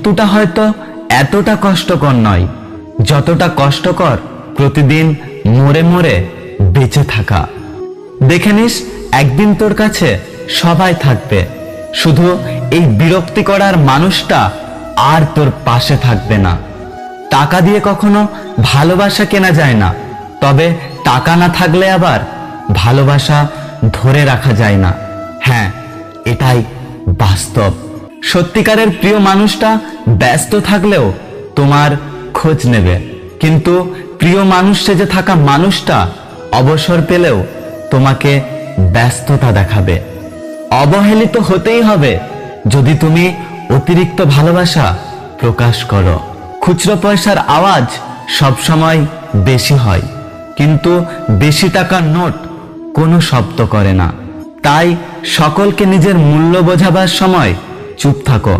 মৃত্যুটা হয়তো এতটা কষ্টকর নয় যতটা কষ্টকর প্রতিদিন মরে মরে বেঁচে থাকা। দেখে নিস একদিন তোর কাছে সবাই থাকবে, শুধু এই বিরক্তি করার মানুষটা আর তোর পাশে থাকবে না। টাকা দিয়ে কখনো ভালোবাসা কেনা যায় না, তবে টাকা না থাকলে আবার ভালোবাসা ধরে রাখা যায় না। হ্যাঁ, এটাই বাস্তব। সত্যিকারের প্রিয় মানুষটা ব্যস্ত থাকলেও তোমার খোঁজ নেবে, কিন্তু প্রিয় মানুষ সেজে থাকা মানুষটা অবসর পেলেও তোমাকে ব্যস্ততা দেখাবে। অবহেলিত হতেই হবে যদি তুমি অতিরিক্ত ভালোবাসা প্রকাশ করো। খুচরো পয়সার আওয়াজ সবসময় বেশি হয়, কিন্তু বেশি টাকার নোট কোনো শব্দ করে না। তাই সকলকে নিজের মূল্য বোঝাবার সময় চুপ থাকো।